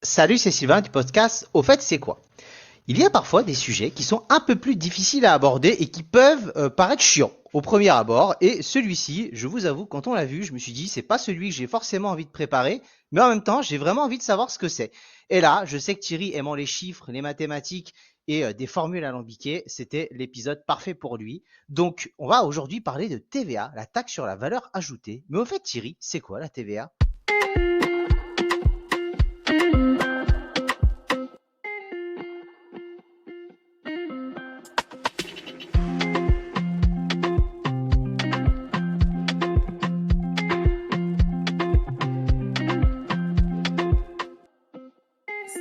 Salut, c'est Sylvain du podcast. Au fait, c'est quoi? Il y a parfois des sujets qui sont un peu plus difficiles à aborder et qui peuvent paraître chiants au premier abord. Et celui-ci, je vous avoue, quand on l'a vu, je me suis dit, c'est pas celui que j'ai forcément envie de préparer, mais en même temps, j'ai vraiment envie de savoir ce que c'est. Et là, je sais que Thierry, aimant les chiffres, les mathématiques et des formules alambiquées, c'était l'épisode parfait pour lui. Donc, on va aujourd'hui parler de TVA, la taxe sur la valeur ajoutée. Mais au fait, Thierry, c'est quoi la TVA?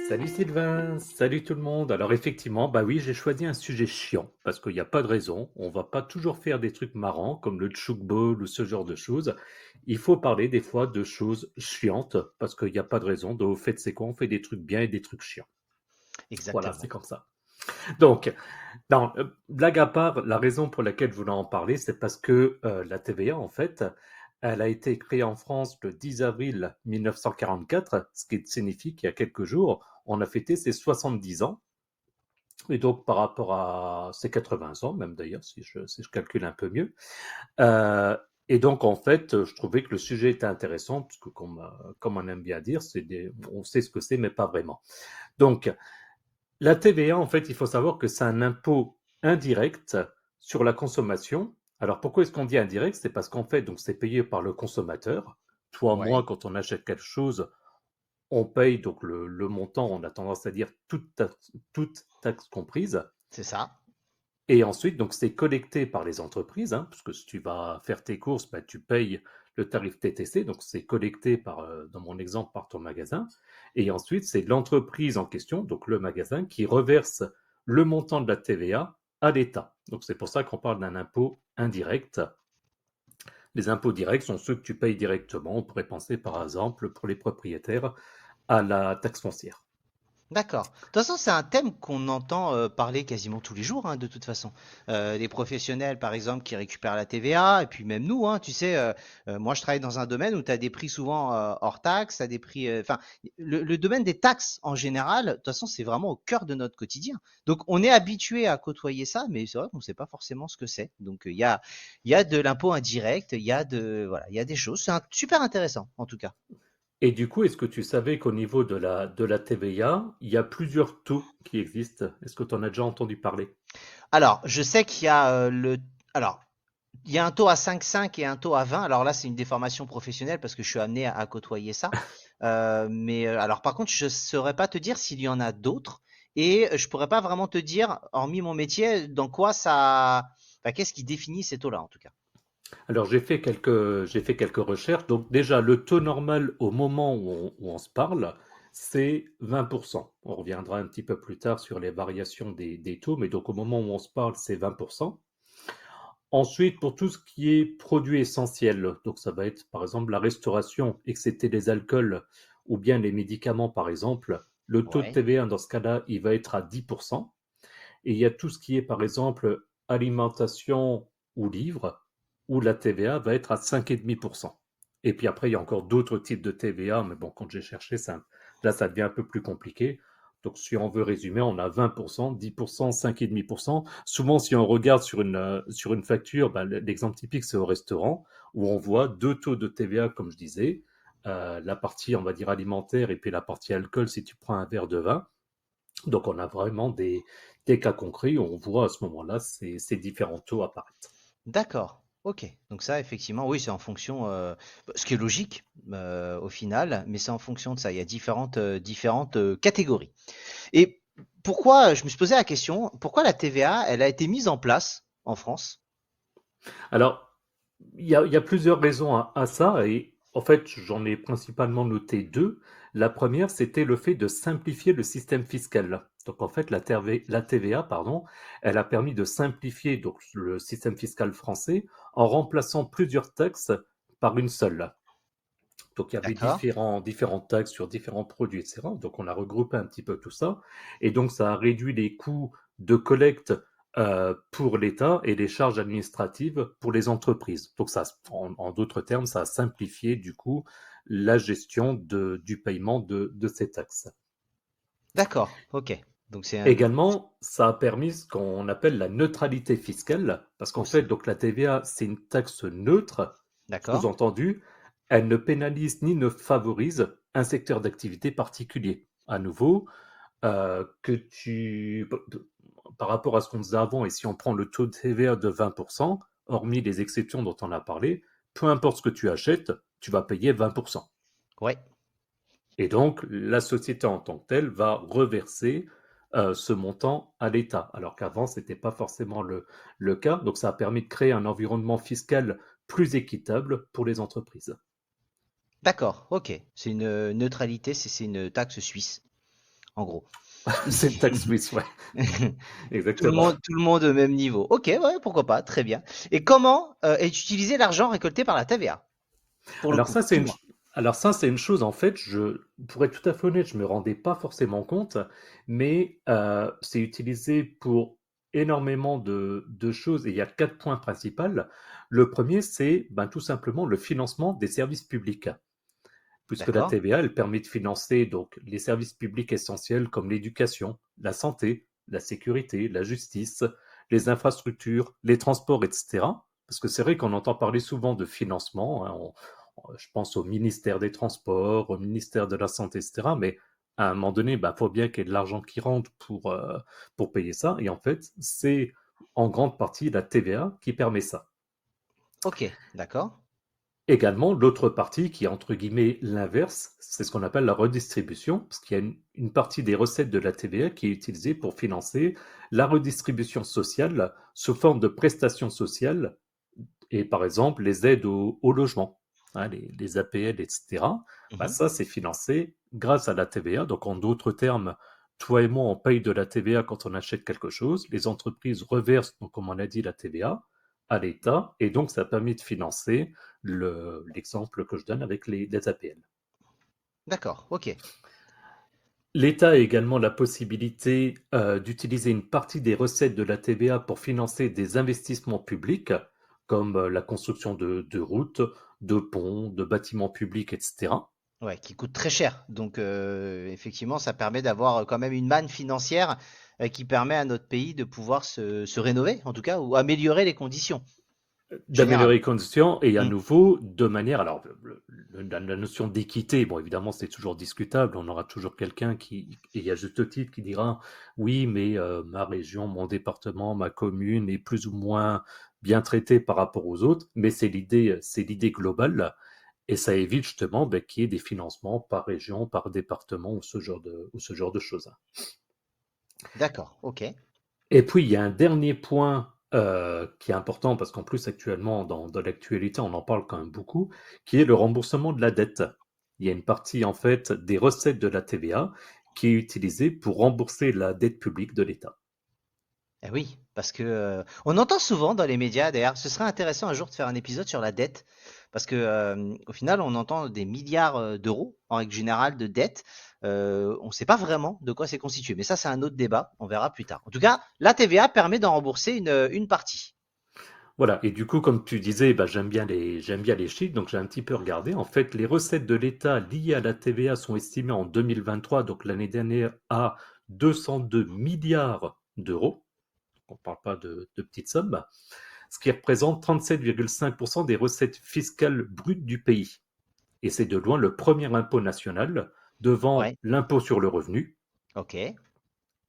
Salut Sylvain, salut tout le monde. Alors effectivement, bah oui, j'ai choisi un sujet chiant parce qu'il n'y a pas de raison. On va pas toujours faire des trucs marrants comme le tchoukball ou ce genre de choses. Il faut parler des fois de choses chiantes parce qu'il n'y a pas de raison. Donc au fait, c'est quoi? On fait des trucs bien et des trucs chiants. Voilà, c'est Exactement. comme ça. Donc, non, blague à part, la raison pour laquelle je voulais en parler, c'est parce que la TVA, en fait, elle a été créée en France le 10 avril 1944, ce qui signifie qu'il y a quelques jours, on a fêté ses 70 ans. Et donc, par rapport à ses 80 ans, même d'ailleurs, si je calcule un peu mieux. Euh, et donc, en fait, je trouvais que le sujet était intéressant, parce que comme on aime bien dire, on sait ce que c'est, mais pas vraiment. Donc, la TVA, en fait, il faut savoir que c'est un impôt indirect sur la consommation. Alors pourquoi est-ce qu'on dit indirect? C'est parce qu'en fait, donc c'est payé par le consommateur. Toi, moi, Ouais, quand on achète quelque chose, on paye donc le montant, on a tendance à dire toute taxe comprise. c'est ça. Et ensuite, donc c'est collecté par les entreprises, hein, parce que si tu vas faire tes courses, bah, tu payes le tarif TTC, donc c'est collecté par, dans mon exemple, par ton magasin. Et ensuite, c'est l'entreprise en question, donc le magasin, qui reverse le montant de la TVA à l'État. Donc c'est pour ça qu'on parle d'un impôt indirect. Les impôts directs sont ceux que tu payes directement. On pourrait penser par exemple pour les propriétaires à la taxe foncière. D'accord. De toute façon, c'est un thème qu'on entend parler quasiment tous les jours, hein, de toute façon. Les professionnels, par exemple, qui récupèrent la TVA, et puis même nous, hein, tu sais, moi je travaille dans un domaine où tu as des prix souvent hors taxes, t'as des prix, enfin, le domaine des taxes en général, de toute façon, c'est vraiment au cœur de notre quotidien. Donc, on est habitué à côtoyer ça, mais c'est vrai qu'on ne sait pas forcément ce que c'est. Donc, il y a de l'impôt indirect, voilà, il y a des choses. Super intéressant, en tout cas. Et du coup, est-ce que tu savais qu'au niveau de la TVA, il y a plusieurs taux qui existent? Est-ce que tu en as déjà entendu parler? Alors, je sais qu'il y a alors, il y a un taux à 5,5 et un taux à 20. Alors là, c'est une déformation professionnelle parce que je suis amené à côtoyer ça. Mais alors, par contre, je ne saurais pas te dire s'il y en a d'autres. Et je pourrais pas vraiment te dire, hormis mon métier, dans quoi ça. Enfin, qu'est-ce qui définit ces taux-là, en tout cas. Alors, j'ai fait quelques recherches. Donc, déjà, le taux normal au moment où on se parle, c'est 20%. On reviendra un petit peu plus tard sur les variations des taux, mais donc au moment où on se parle, c'est 20%. Ensuite, pour tout ce qui est produits essentiels, donc ça va être par exemple la restauration, excepté les alcools ou bien les médicaments par exemple, le taux de Ouais. TVA dans ce cas-là, il va être à 10%. Et il y a tout ce qui est par exemple alimentation ou livres, où la TVA va être à 5,5%. Et puis après, il y a encore d'autres types de TVA, mais bon, quand j'ai cherché, là, ça devient un peu plus compliqué. Donc, si on veut résumer, on a 20%, 10%, 5,5%. Souvent, si on regarde sur une facture, ben, l'exemple typique, c'est au restaurant, où on voit deux taux de TVA, comme je disais, la partie, on va dire, alimentaire et puis la partie alcool, si tu prends un verre de vin. Donc, on a vraiment des cas concrets où on voit à ce moment-là ces différents taux apparaître. D'accord. Ok. Donc ça, effectivement, oui, c'est en fonction, ce qui est logique au final, mais c'est en fonction de ça. Il y a différentes catégories. Et pourquoi, je me suis posé la question, pourquoi la TVA, elle a été mise en place en France? Alors, il y a plusieurs raisons à ça, et en fait, j'en ai principalement noté deux. La première, c'était le fait de simplifier le système fiscal. Donc, en fait, la TVA, pardon, elle a permis de simplifier donc, le système fiscal français en remplaçant plusieurs taxes par une seule. Donc, il y avait D'accord. différentes taxes sur différents produits, etc. Donc, on a regroupé un petit peu tout ça. Et donc, ça a réduit les coûts de collecte pour l'État et les charges administratives pour les entreprises. Donc, ça, en d'autres termes, ça a simplifié, du coup, la gestion du paiement de ces taxes. D'accord, ok. Donc c'est un... Également, ça a permis ce qu'on appelle la neutralité fiscale, parce qu'en fait, aussi. donc la TVA, c'est une taxe neutre, D'accord. sous-entendu, elle ne pénalise ni ne favorise un secteur d'activité particulier. À nouveau, que tu, par rapport à ce qu'on faisait avant, et si on prend le taux de TVA de 20%, hormis les exceptions dont on a parlé, peu importe ce que tu achètes, tu vas payer 20%. Ouais. Et donc, la société en tant que telle va reverser ce montant à l'État, alors qu'avant, ce n'était pas forcément le cas. Donc, ça a permis de créer un environnement fiscal plus équitable pour les entreprises. D'accord, ok. C'est une neutralité, c'est une taxe suisse, en gros. C'est une taxe suisse, ouais, exactement. Tout le monde au même niveau. Ok, ouais, pourquoi pas, très bien. Et comment est utilisé l'argent récolté par la TVA? Pour le Alors coup, ça, c'est une, dis-moi. alors ça, c'est une chose, en fait, pour être tout à fait honnête, je me rendais pas forcément compte, mais c'est utilisé pour énormément de choses, et il y a 4 points principaux. Le premier, c'est ben, tout simplement le financement des services publics, puisque la D'accord. TVA, elle permet de financer donc les services publics essentiels comme l'éducation, la santé, la sécurité, la justice, les infrastructures, les transports, etc. Parce que c'est vrai qu'on entend parler souvent de financement, hein, je pense au ministère des Transports, au ministère de la Santé, etc. Mais à un moment donné, il faut bien qu'il y ait de l'argent qui rentre pour payer ça. Et en fait, c'est en grande partie la TVA qui permet ça. Ok, d'accord. Également, l'autre partie qui est entre guillemets l'inverse, c'est ce qu'on appelle la redistribution, parce qu'il y a une partie des recettes de la TVA qui est utilisée pour financer la redistribution sociale sous forme de prestations sociales et par exemple les aides au logement, hein, les APL, etc. Mhm. Ça, c'est financé grâce à la TVA. Donc, en d'autres termes, toi et moi, on paye de la TVA quand on achète quelque chose. Les entreprises reversent, donc, comme on a dit, la TVA à l'État. Et donc, ça a permis de financer l'exemple que je donne avec les APL. D'accord, ok. L'État a également la possibilité d'utiliser une partie des recettes de la TVA pour financer des investissements publics, comme la construction de routes, de ponts, de bâtiments publics, etc. Ouais, qui coûte très cher. Donc, effectivement, ça permet d'avoir quand même une manne financière qui permet à notre pays de pouvoir se rénover, en tout cas, ou améliorer les conditions générales. D'améliorer les conditions et à Mm. nouveau de manière. Alors, la notion d'équité, bon, évidemment, c'est toujours discutable. On aura toujours quelqu'un qui, et à juste titre, qui dira oui, mais ma région, mon département, ma commune est plus ou moins bien traitée par rapport aux autres. Mais c'est l'idée globale. Et ça évite justement qu'il y ait des financements par région, par département ou ce genre de choses. D'accord, ok. Et puis, il y a un dernier point qui est important, parce qu'en plus, actuellement, dans l'actualité, on en parle quand même beaucoup, qui est le remboursement de la dette. Il y a une partie, en fait, des recettes de la TVA qui est utilisée pour rembourser la dette publique de l'État. Eh oui, parce que on entend souvent dans les médias, d'ailleurs, ce serait intéressant un jour de faire un épisode sur la dette, parce que au final, on entend des milliards d'euros en règle générale de dette. On ne sait pas vraiment de quoi c'est constitué, mais ça, c'est un autre débat. On verra plus tard. En tout cas, la TVA permet d'en rembourser une partie. Voilà, et du coup, comme tu disais, j'aime bien les chiffres, donc j'ai un petit peu regardé. En fait, les recettes de l'État liées à la TVA sont estimées en 2023, donc l'année dernière, à 202 milliards d'euros. On ne parle pas de petites sommes, ce qui représente 37,5% des recettes fiscales brutes du pays. Et c'est de loin le premier impôt national devant Ouais, l'impôt sur le revenu ok,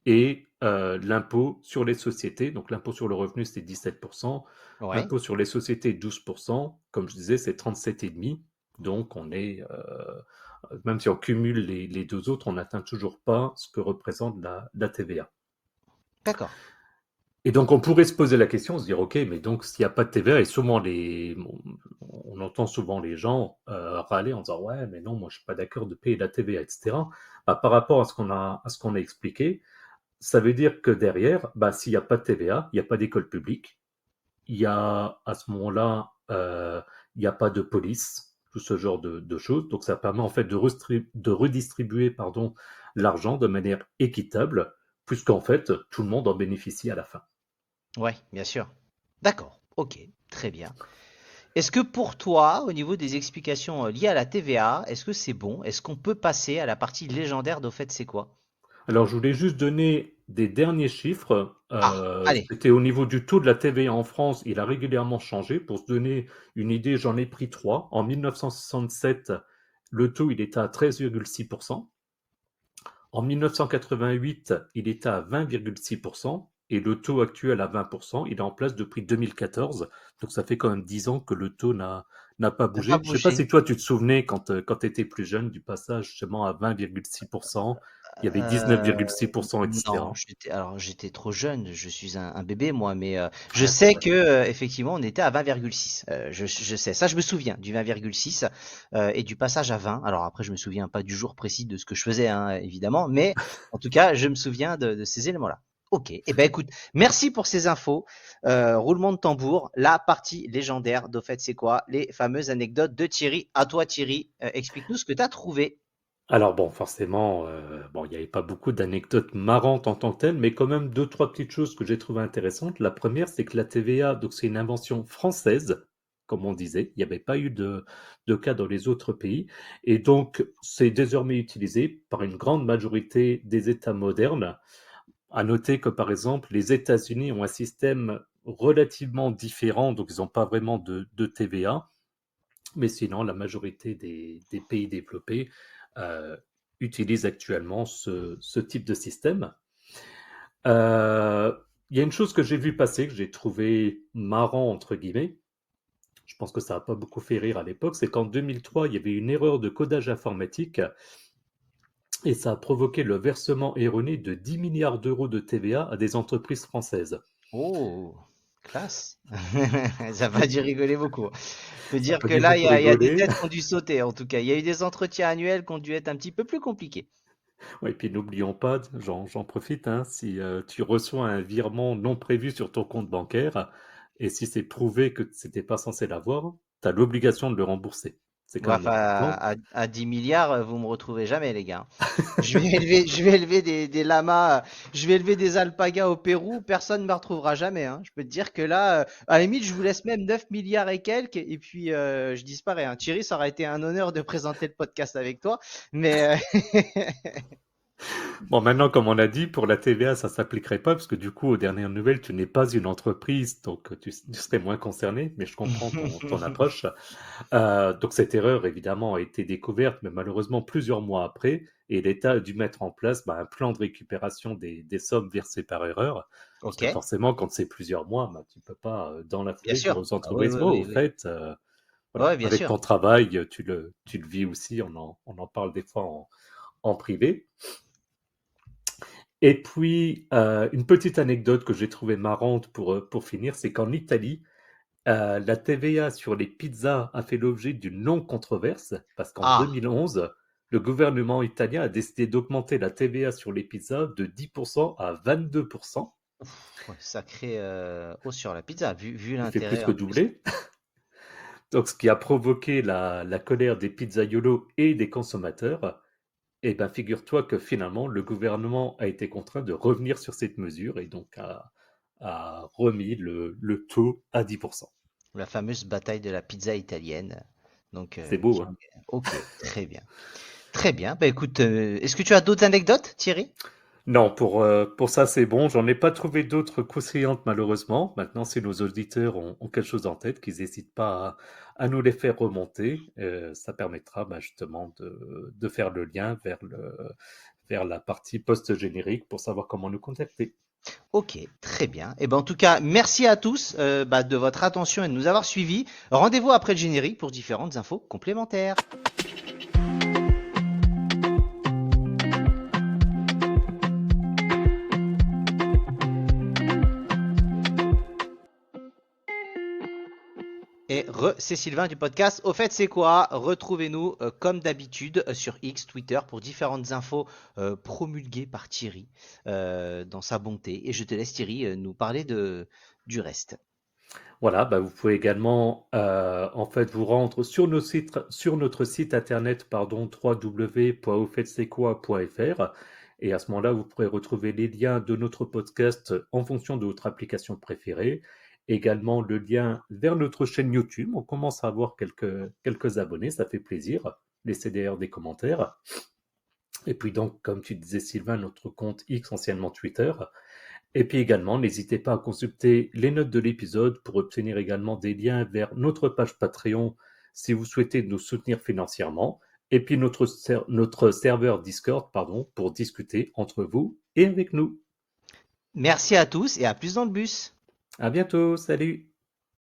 et l'impôt sur les sociétés. Donc l'impôt sur le revenu, c'est 17%, ouais. l'impôt sur les sociétés, 12%. Comme je disais, c'est 37,5%. Donc on est, même si on cumule les deux autres, on n'atteint toujours pas ce que représente la TVA. D'accord. Et donc, on pourrait se poser la question, se dire, OK, mais donc, s'il n'y a pas de TVA, et souvent, on entend souvent les gens râler en disant, ouais, mais non, moi, je suis pas d'accord de payer la TVA, etc. Par rapport à ce qu'on a expliqué, ça veut dire que derrière, s'il n'y a pas de TVA, il n'y a pas d'école publique, il y a, à ce moment-là, il n'y a pas de police, tout ce genre de choses. Donc, ça permet, en fait, de redistribuer, pardon, l'argent de manière équitable, puisqu'en fait, tout le monde en bénéficie à la fin. Ouais, bien sûr. D'accord. Ok, très bien. Est-ce que pour toi, au niveau des explications liées à la TVA, est-ce que c'est bon? Est-ce qu'on peut passer à la partie légendaire d'Au fait c'est quoi? Alors, je voulais juste donner des derniers chiffres. Ah, allez. C'était au niveau du taux de la TVA en France. Il a régulièrement changé. Pour se donner une idée, j'en ai pris trois. En 1967, le taux, il était à 13,6%. En 1988, il était à 20,6%. Et le taux actuel à 20%, il est en place depuis 2014. Donc, ça fait quand même 10 ans que le taux n'a pas N'a pas bougé. Je ne sais pas bougé. si toi, tu te souvenais quand tu étais plus jeune du passage justement à 20,6%. Il y avait Euh, 19,6%, non, etc. j'étais trop jeune, je suis un bébé moi, mais je Ah, c'est sais vrai. que effectivement on était à 20,6. Je sais, ça je me souviens du 20,6 et du passage à 20. Alors après je me souviens pas du jour précis de ce que je faisais hein, évidemment, mais en tout cas je me souviens de ces éléments-là. Ok, eh ben écoute, merci pour ces infos. Roulement de tambour, la partie légendaire d'Au fait c'est quoi, les fameuses anecdotes de Thierry. À toi Thierry, explique-nous ce que tu as trouvé. Alors bon, forcément, bon, il n'y avait pas beaucoup d'anecdotes marrantes en tant que telles, mais quand même deux, trois petites choses que j'ai trouvées intéressantes. La première, c'est que la TVA, donc c'est une invention française, comme on disait. Il n'y avait pas eu de cas dans les autres pays. Et donc, c'est désormais utilisé par une grande majorité des États modernes. À noter que, par exemple, les États-Unis ont un système relativement différent, donc ils n'ont pas vraiment de TVA. Mais sinon, la majorité des pays développés euh, utilisent actuellement ce type de système. Euh, Il y a une chose que j'ai vu passer, que j'ai trouvé marrant, entre guillemets. Je pense que ça n'a pas beaucoup fait rire à l'époque. C'est qu'en 2003, il y avait une erreur de codage informatique et ça a provoqué le versement erroné de 10 milliards d'euros de TVA à des entreprises françaises. Oh, classe. Ça va dû rigoler beaucoup. Peut Ça n'a dire pas que dû là, beaucoup il y a des rigoler. têtes qui ont dû sauter, en tout cas. Il y a eu des entretiens annuels qui ont dû être un petit peu plus compliqués. Ouais, et puis n'oublions pas, j'en profite, hein, si tu reçois un virement non prévu sur ton compte bancaire, et si c'est prouvé que c'était pas censé l'avoir, tu as l'obligation de le rembourser. C'est Ouais, quand même enfin, important. à 10 milliards, vous me retrouvez jamais, les gars. Je vais élever des lamas, je vais élever des alpagas au Pérou, personne ne me retrouvera jamais, hein. Je peux te dire que là, à la limite, je vous laisse même 9 milliards et quelques, et puis je disparais, hein. Thierry, ça aurait été un honneur de présenter le podcast avec toi, mais Bon, maintenant, comme on a dit, pour la TVA, ça s'appliquerait pas, parce que du coup, aux dernières nouvelles, tu n'es pas une entreprise, donc tu serais moins concerné, mais je comprends ton approche. Donc cette erreur, évidemment, a été découverte, mais malheureusement plusieurs mois après, et l'État a dû mettre en place un plan de récupération des sommes versées par erreur, parce ok, que forcément, quand c'est plusieurs mois, tu peux pas, dans la bien foulée, dire sûr. aux Ah oui, entreprises, oui, oh, au oui, oui. fait, voilà, Ouais, bien avec sûr. ton travail, tu le vis aussi, on en parle des fois en privé. Et puis, une petite anecdote que j'ai trouvée marrante pour finir, c'est qu'en Italie, la TVA sur les pizzas a fait l'objet d'une longue controverse parce qu'en Ah, 2011, le gouvernement italien a décidé d'augmenter la TVA sur les pizzas de 10% à 22%. ouais, sacré hausse sur la pizza, vu Il fait plus l'intérêt que en plus. doubler. Donc, ce qui a provoqué la colère des pizzaiolos et des consommateurs. Et bien, figure-toi que finalement, le gouvernement a été contraint de revenir sur cette mesure et donc a remis le taux à 10%. La fameuse bataille de la pizza italienne. Donc, C'est beau, hein? ok, très bien. Très bien. Bah écoute, est-ce que tu as d'autres anecdotes, Thierry? Non, pour ça, c'est bon. J'en ai pas trouvé d'autres croustillantes, malheureusement. Maintenant, si nos auditeurs ont quelque chose en tête, qu'ils n'hésitent pas à nous les faire remonter, ça permettra justement de faire le lien vers la partie post-générique pour savoir comment nous contacter. Ok, très bien. Et ben en tout cas, merci à tous de votre attention et de nous avoir suivis. Rendez-vous après le générique pour différentes infos complémentaires. Et c'est Sylvain du podcast. Au fait, c'est quoi? Retrouvez-nous comme d'habitude sur X, Twitter pour différentes infos promulguées par Thierry dans sa bonté. Et je te laisse Thierry nous parler du reste. Voilà, vous pouvez également en fait vous rendre sur notre site internet pardon, www.auffaitcestquoi.fr et à ce moment-là, vous pourrez retrouver les liens de notre podcast en fonction de votre application préférée. Également le lien vers notre chaîne YouTube. On commence à avoir quelques abonnés, ça fait plaisir. Laissez d'ailleurs des commentaires. Et puis donc, comme tu disais Sylvain, notre compte X, anciennement Twitter. Et puis également, n'hésitez pas à consulter les notes de l'épisode pour obtenir également des liens vers notre page Patreon si vous souhaitez nous soutenir financièrement. Et puis notre serveur Discord, pardon, pour discuter entre vous et avec nous. Merci à tous et à plus dans le bus. À bientôt, salut!